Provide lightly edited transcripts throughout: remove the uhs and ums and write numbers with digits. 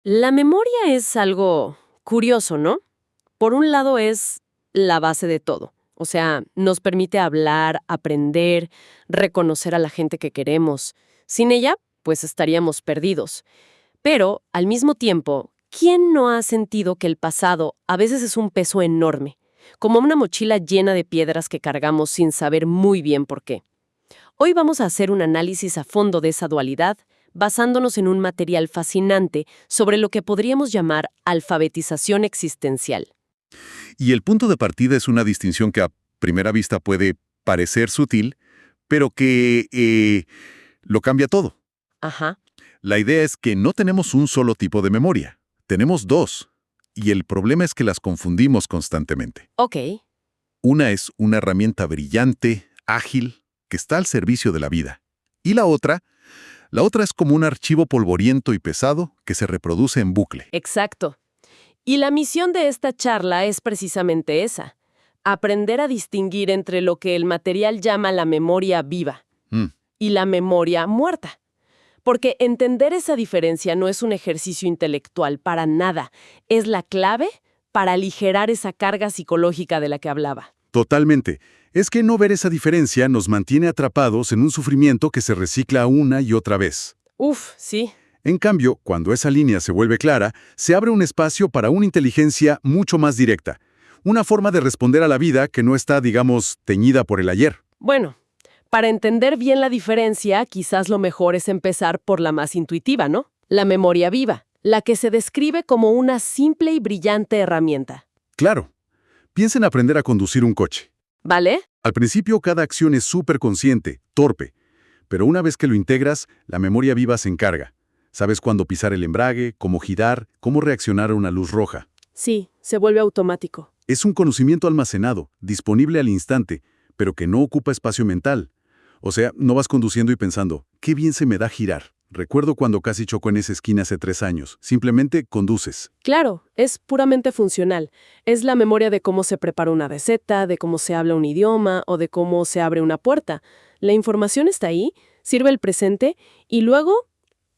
La memoria es algo curioso, ¿no? Por un lado es la base de todo. O sea, nos permite hablar, aprender, reconocer a la gente que queremos. Sin ella, pues estaríamos perdidos. Pero, al mismo tiempo, ¿quién no ha sentido que el pasado a veces es un peso enorme? Como una mochila llena de piedras que cargamos sin saber muy bien por qué. Hoy vamos a hacer un análisis a fondo de esa dualidad, basándonos en un material fascinante sobre lo que podríamos llamar alfabetización existencial. Y el punto de partida es una distinción que a primera vista puede parecer sutil, pero que lo cambia todo. Ajá, La idea es que no tenemos un solo tipo de memoria, tenemos dos, y el problema es que las confundimos constantemente. ok. Una es una herramienta brillante, ágil, que está al servicio de la vida. Y la otra es como un archivo polvoriento y pesado que se reproduce en bucle. Exacto. Y la misión de esta charla es precisamente esa: aprender a distinguir entre lo que el material llama la memoria viva Mm, y la memoria muerta. Porque entender esa diferencia no es un ejercicio intelectual para nada, es la clave para aligerar esa carga psicológica de la que hablaba. Totalmente. Es que no ver esa diferencia nos mantiene atrapados en un sufrimiento que se recicla una y otra vez. Uf, sí, En cambio, cuando esa línea se vuelve clara, se abre un espacio para una inteligencia mucho más directa. Una forma de responder a la vida que no está, digamos, teñida por el ayer. bueno, para entender bien la diferencia, quizás lo mejor es empezar por la más intuitiva, ¿no? La memoria viva, la que se describe como una simple y brillante herramienta. Claro, piensa en aprender a conducir un coche. ¿Vale? Al principio cada acción es súper consciente, torpe, pero una vez que lo integras, la memoria viva se encarga. Sabes cuándo pisar el embrague, cómo girar, cómo reaccionar a una luz roja. Sí, se vuelve automático. Es un conocimiento almacenado, disponible al instante, pero que no ocupa espacio mental. O sea, no vas conduciendo y pensando, qué bien se me da girar. Recuerdo cuando casi chocó en esa esquina hace 3 años. Simplemente conduces. Claro, es puramente funcional. Es la memoria de cómo se prepara una receta, de cómo se habla un idioma o de cómo se abre una puerta. La información está ahí, sirve el presente y luego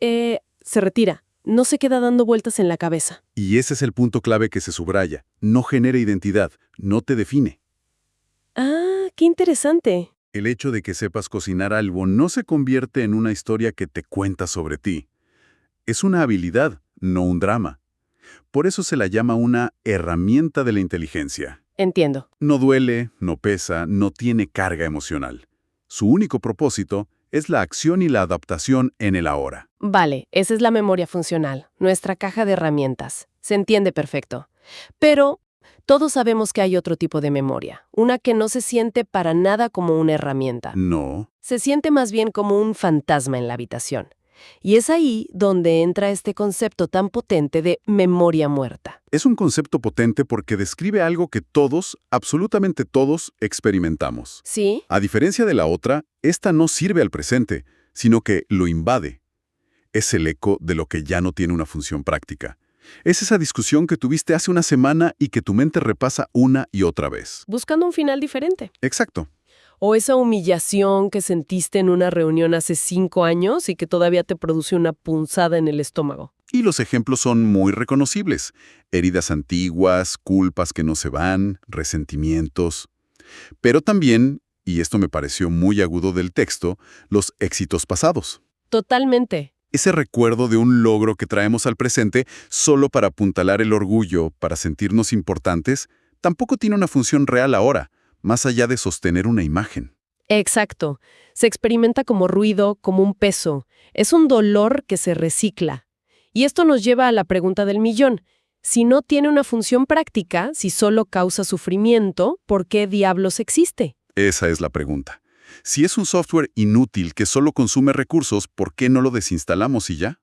se retira. No se queda dando vueltas en la cabeza. Y ese es el punto clave que se subraya. No genera identidad, no te define. Ah, qué interesante. El hecho de que sepas cocinar algo no se convierte en una historia que te cuenta sobre ti. Es una habilidad, no un drama. Por eso se la llama una herramienta de la inteligencia. Entiendo. No duele, no pesa, no tiene carga emocional. Su único propósito es la acción y la adaptación en el ahora. Vale, esa es la memoria funcional, nuestra caja de herramientas. Se entiende perfecto. Pero todos sabemos que hay otro tipo de memoria, una que no se siente para nada como una herramienta. No. Se siente más bien como un fantasma en la habitación. Y es ahí donde entra este concepto tan potente de memoria muerta. Es un concepto potente porque describe algo que todos, absolutamente todos, experimentamos. ¿Sí? A diferencia de la otra, esta no sirve al presente, sino que lo invade. Es el eco de lo que ya no tiene una función práctica. Es esa discusión que tuviste hace una semana y que tu mente repasa una y otra vez. Buscando un final diferente. Exacto. O esa humillación que sentiste en una reunión hace 5 años y que todavía te produce una punzada en el estómago. Y los ejemplos son muy reconocibles. Heridas antiguas, culpas que no se van, resentimientos. Pero también, y esto me pareció muy agudo del texto, los éxitos pasados. Totalmente. Ese recuerdo de un logro que traemos al presente solo para apuntalar el orgullo, para sentirnos importantes, tampoco tiene una función real ahora, más allá de sostener una imagen. Exacto. Se experimenta como ruido, como un peso. Es un dolor que se recicla. Y esto nos lleva a la pregunta del millón. Si no tiene una función práctica, si solo causa sufrimiento, ¿por qué diablos existe? Esa es la pregunta. Si es un software inútil que solo consume recursos, ¿por qué no lo desinstalamos y ya?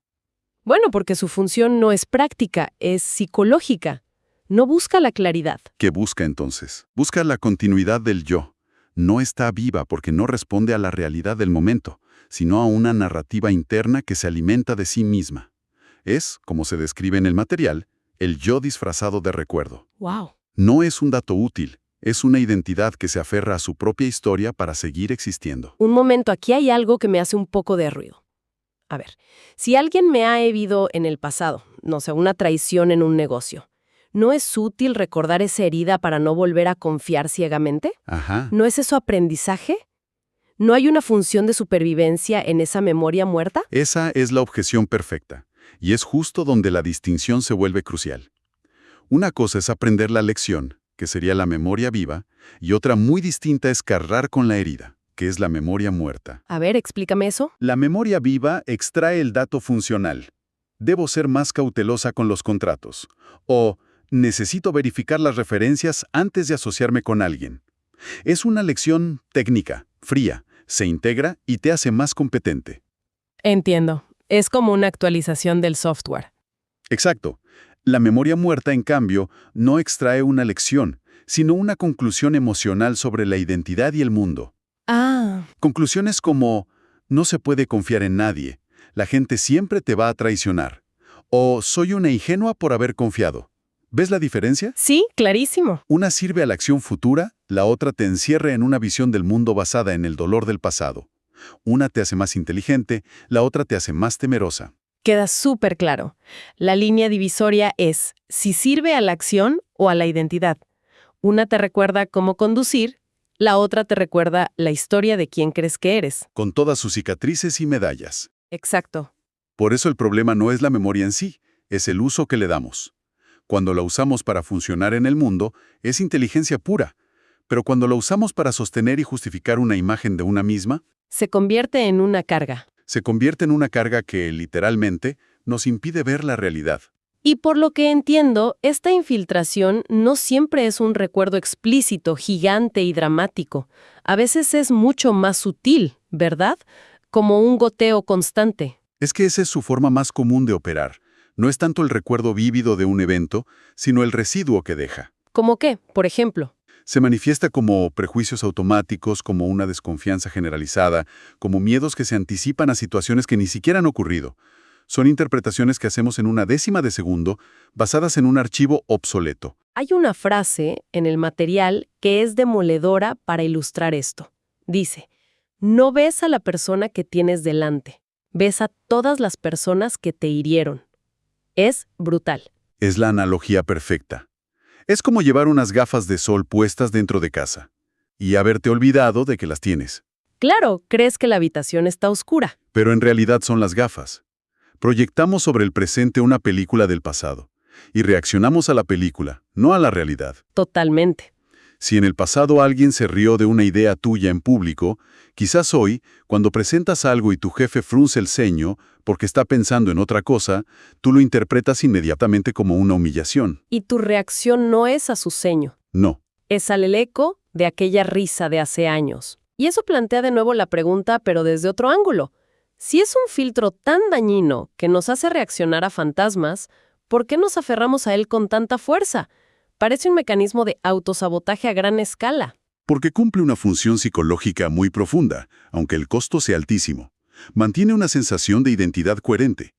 Bueno, porque su función no es práctica, es psicológica. No busca la claridad. ¿Qué busca entonces? Busca la continuidad del yo. No está viva porque no responde a la realidad del momento, sino a una narrativa interna que se alimenta de sí misma. Es, como se describe en el material, el yo disfrazado de recuerdo. ¡Wow! No es un dato útil, es una identidad que se aferra a su propia historia para seguir existiendo. Un momento, aquí hay algo que me hace un poco de ruido. A ver, si alguien me ha herido en el pasado, no sé, una traición en un negocio, ¿no es útil recordar esa herida para no volver a confiar ciegamente? Ajá. ¿No es eso aprendizaje? ¿No hay una función de supervivencia en esa memoria muerta? Esa es la objeción perfecta, y es justo donde la distinción se vuelve crucial. Una cosa es aprender la lección, que sería la memoria viva, y otra muy distinta es cargar con la herida, que es la memoria muerta. A ver, explícame eso. La memoria viva extrae el dato funcional. Debo ser más cautelosa con los contratos. O necesito verificar las referencias antes de asociarme con alguien. Es una lección técnica, fría, se integra y te hace más competente. Entiendo. Es como una actualización del software. Exacto. La memoria muerta, en cambio, no extrae una lección, sino una conclusión emocional sobre la identidad y el mundo. Ah, Conclusiones como, no se puede confiar en nadie, la gente siempre te va a traicionar, o soy una ingenua por haber confiado. ¿Ves la diferencia? sí, clarísimo. Una sirve a la acción futura, la otra te encierra en una visión del mundo basada en el dolor del pasado. Una te hace más inteligente, la otra te hace más temerosa. Queda súper claro. La línea divisoria es si sirve a la acción o a la identidad. Una te recuerda cómo conducir, la otra te recuerda la historia de quién crees que eres. Con todas sus cicatrices y medallas. Exacto. Por eso el problema no es la memoria en sí, es el uso que le damos. Cuando la usamos para funcionar en el mundo, es inteligencia pura. Pero cuando la usamos para sostener y justificar una imagen de una misma, Se convierte en una carga. se convierte en una carga que, literalmente, nos impide ver la realidad. Y por lo que entiendo, esta infiltración no siempre es un recuerdo explícito, gigante y dramático. A veces es mucho más sutil, ¿verdad? Como un goteo constante. Es que esa es su forma más común de operar. No es tanto el recuerdo vívido de un evento, sino el residuo que deja. ¿Cómo qué? Por ejemplo. Se manifiesta como prejuicios automáticos, como una desconfianza generalizada, como miedos que se anticipan a situaciones que ni siquiera han ocurrido. Son interpretaciones que hacemos en una décima de segundo, basadas en un archivo obsoleto. Hay una frase en el material que es demoledora para ilustrar esto. Dice, no ves a la persona que tienes delante, ves a todas las personas que te hirieron. Es brutal. Es la analogía perfecta. Es como llevar unas gafas de sol puestas dentro de casa y haberte olvidado de que las tienes. Claro, crees que la habitación está oscura. Pero en realidad son las gafas. Proyectamos sobre el presente una película del pasado y reaccionamos a la película, no a la realidad. Totalmente. Si en el pasado alguien se rió de una idea tuya en público, quizás hoy, cuando presentas algo y tu jefe frunce el ceño porque está pensando en otra cosa, tú lo interpretas inmediatamente como una humillación. Y tu reacción no es a su ceño, No. es al eco de aquella risa de hace años. Y eso plantea de nuevo la pregunta, pero desde otro ángulo. Si es un filtro tan dañino que nos hace reaccionar a fantasmas, ¿por qué nos aferramos a él con tanta fuerza? Parece un mecanismo de autosabotaje a gran escala. Porque cumple una función psicológica muy profunda, aunque el costo sea altísimo. Mantiene una sensación de identidad coherente.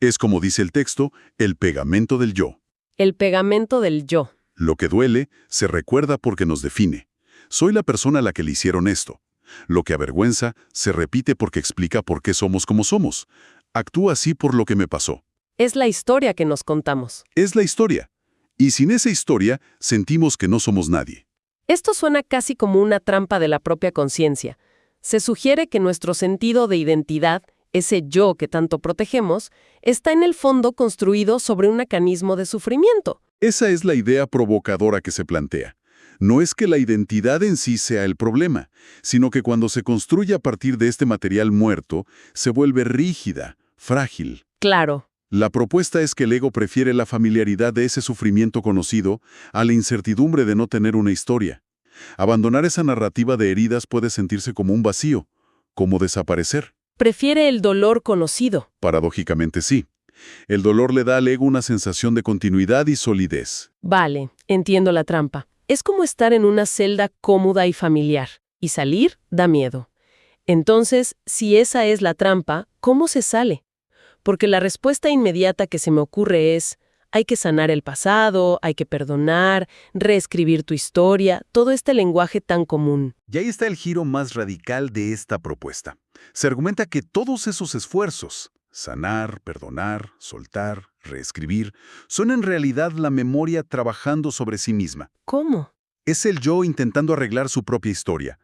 Es, como dice el texto, el pegamento del yo. El pegamento del yo. Lo que duele se recuerda porque nos define. Soy la persona a la que le hicieron esto. Lo que avergüenza se repite porque explica por qué somos como somos. Actúa así por lo que me pasó. Es la historia que nos contamos. Es la historia. Y sin esa historia, sentimos que no somos nadie. Esto suena casi como una trampa de la propia conciencia. Se sugiere que nuestro sentido de identidad, ese yo que tanto protegemos, está en el fondo construido sobre un mecanismo de sufrimiento. Esa es la idea provocadora que se plantea. No es que la identidad en sí sea el problema, sino que cuando se construye a partir de este material muerto, se vuelve rígida, frágil. Claro. La propuesta es que el ego prefiere la familiaridad de ese sufrimiento conocido a la incertidumbre de no tener una historia. Abandonar esa narrativa de heridas puede sentirse como un vacío, como desaparecer. Prefiere el dolor conocido. Paradójicamente sí. El dolor le da al ego una sensación de continuidad y solidez. Vale, entiendo la trampa. Es como estar en una celda cómoda y familiar, y salir da miedo. Entonces, si esa es la trampa, ¿cómo se sale? Porque la respuesta inmediata que se me ocurre es, hay que sanar el pasado, hay que perdonar, reescribir tu historia, todo este lenguaje tan común. Y ahí está el giro más radical de esta propuesta. Se argumenta que todos esos esfuerzos, Sanar, perdonar, soltar, reescribir, son en realidad la memoria trabajando sobre sí misma. ¿Cómo? Es el yo intentando arreglar su propia historia.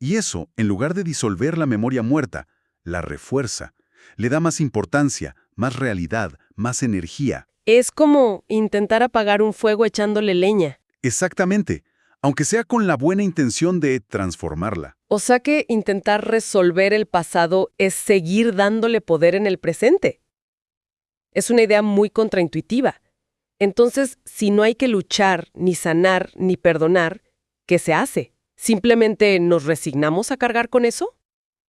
Y eso, en lugar de disolver la memoria muerta, la refuerza. Le da más importancia, más realidad, más energía. Es como intentar apagar un fuego echándole leña. Exactamente, aunque sea con la buena intención de transformarla. O sea que intentar resolver el pasado es seguir dándole poder en el presente. Es una idea muy contraintuitiva. Entonces, si no hay que luchar, ni sanar, ni perdonar, ¿qué se hace? ¿Simplemente nos resignamos a cargar con eso?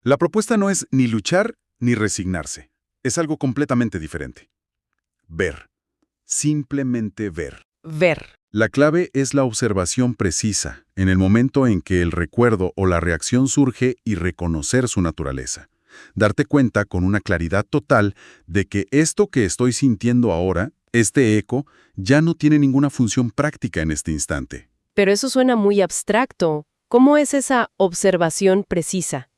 La propuesta no es ni luchar ni resignarse. Es algo completamente diferente. Ver. Simplemente ver. Ver. La clave es la observación precisa, en el momento en que el recuerdo o la reacción surge y reconocer su naturaleza. Darte cuenta con una claridad total de que esto que estoy sintiendo ahora, este eco, ya no tiene ninguna función práctica en este instante. Pero eso suena muy abstracto. ¿Cómo es esa observación precisa?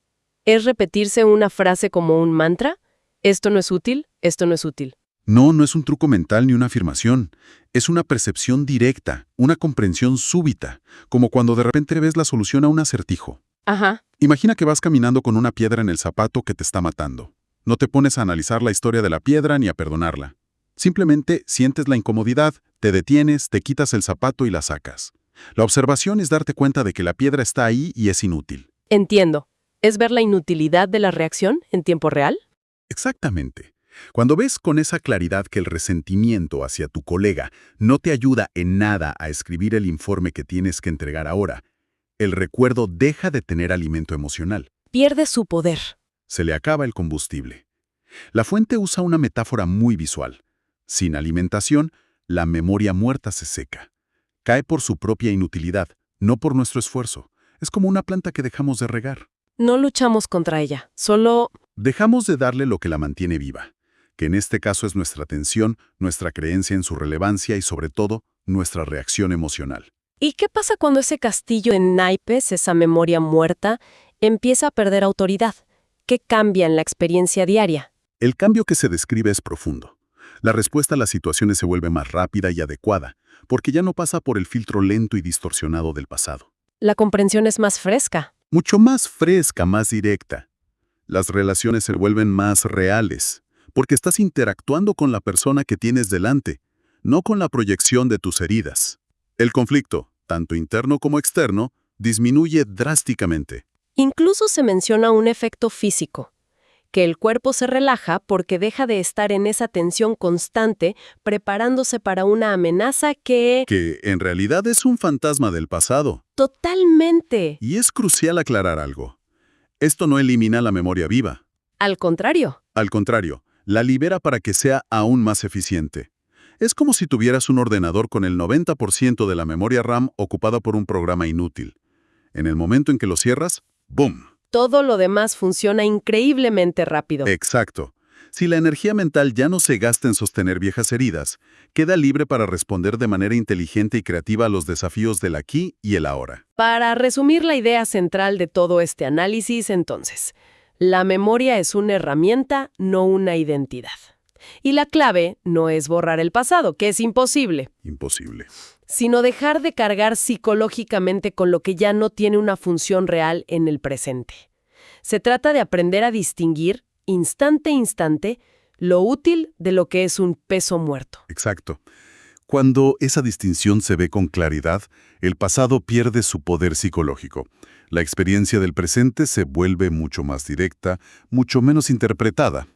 ¿Es repetirse una frase como un mantra? ¿Esto no es útil? ¿Esto no es útil? No, no es un truco mental ni una afirmación. Es una percepción directa, una comprensión súbita, como cuando de repente ves la solución a un acertijo. Ajá. Imagina que vas caminando con una piedra en el zapato que te está matando. No te pones a analizar la historia de la piedra ni a perdonarla. Simplemente sientes la incomodidad, te detienes, te quitas el zapato y la sacas. La observación es darte cuenta de que la piedra está ahí y es inútil. Entiendo. ¿Es ver la inutilidad de la reacción en tiempo real? Exactamente. Cuando ves con esa claridad que el resentimiento hacia tu colega no te ayuda en nada a escribir el informe que tienes que entregar ahora, el recuerdo deja de tener alimento emocional. Pierde su poder. Se le acaba el combustible. La fuente usa una metáfora muy visual. Sin alimentación, la memoria muerta se seca. Cae por su propia inutilidad, no por nuestro esfuerzo. Es como una planta que dejamos de regar. No luchamos contra ella, solo... Dejamos de darle lo que la mantiene viva, que en este caso es nuestra atención, nuestra creencia en su relevancia y sobre todo, nuestra reacción emocional. ¿Y qué pasa cuando ese castillo en naipes, esa memoria muerta, empieza a perder autoridad? ¿Qué cambia en la experiencia diaria? El cambio que se describe es profundo. La respuesta a las situaciones se vuelve más rápida y adecuada, porque ya no pasa por el filtro lento y distorsionado del pasado. La comprensión es más fresca. Mucho más fresca, más directa. Las relaciones se vuelven más reales, porque estás interactuando con la persona que tienes delante, no con la proyección de tus heridas. El conflicto, tanto interno como externo, disminuye drásticamente. Incluso se menciona un efecto físico, que el cuerpo se relaja porque deja de estar en esa tensión constante preparándose para una amenaza que... Que en realidad es un fantasma del pasado. Totalmente. Y es crucial aclarar algo. Esto no elimina la memoria viva. Al contrario. Al contrario, la libera para que sea aún más eficiente. Es como si tuvieras un ordenador con el 90% de la memoria RAM ocupada por un programa inútil. En el momento en que lo cierras, ¡boom! Todo lo demás funciona increíblemente rápido. Exacto. Si la energía mental ya no se gasta en sostener viejas heridas, queda libre para responder de manera inteligente y creativa a los desafíos del aquí y el ahora. Para resumir la idea central de todo este análisis, entonces, la memoria es una herramienta, no una identidad. Y la clave no es borrar el pasado, que es imposible, Imposible. sino dejar de cargar psicológicamente con lo que ya no tiene una función real en el presente. Se trata de aprender a distinguir, instante a instante, lo útil de lo que es un peso muerto. Exacto. Cuando esa distinción se ve con claridad, el pasado pierde su poder psicológico. La experiencia del presente se vuelve mucho más directa, mucho menos interpretada,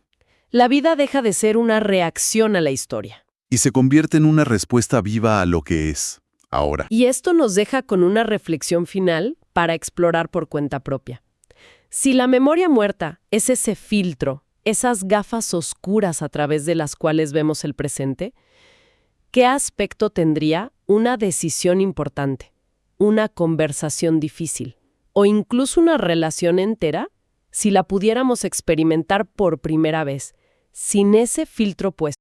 La vida deja de ser una reacción a la historia. y se convierte en una respuesta viva a lo que es, ahora. Y esto nos deja con una reflexión final para explorar por cuenta propia. Si la memoria muerta es ese filtro, esas gafas oscuras a través de las cuales vemos el presente, ¿qué aspecto tendría una decisión importante, una conversación difícil o incluso una relación entera si la pudiéramos experimentar por primera vez, sin ese filtro puesto?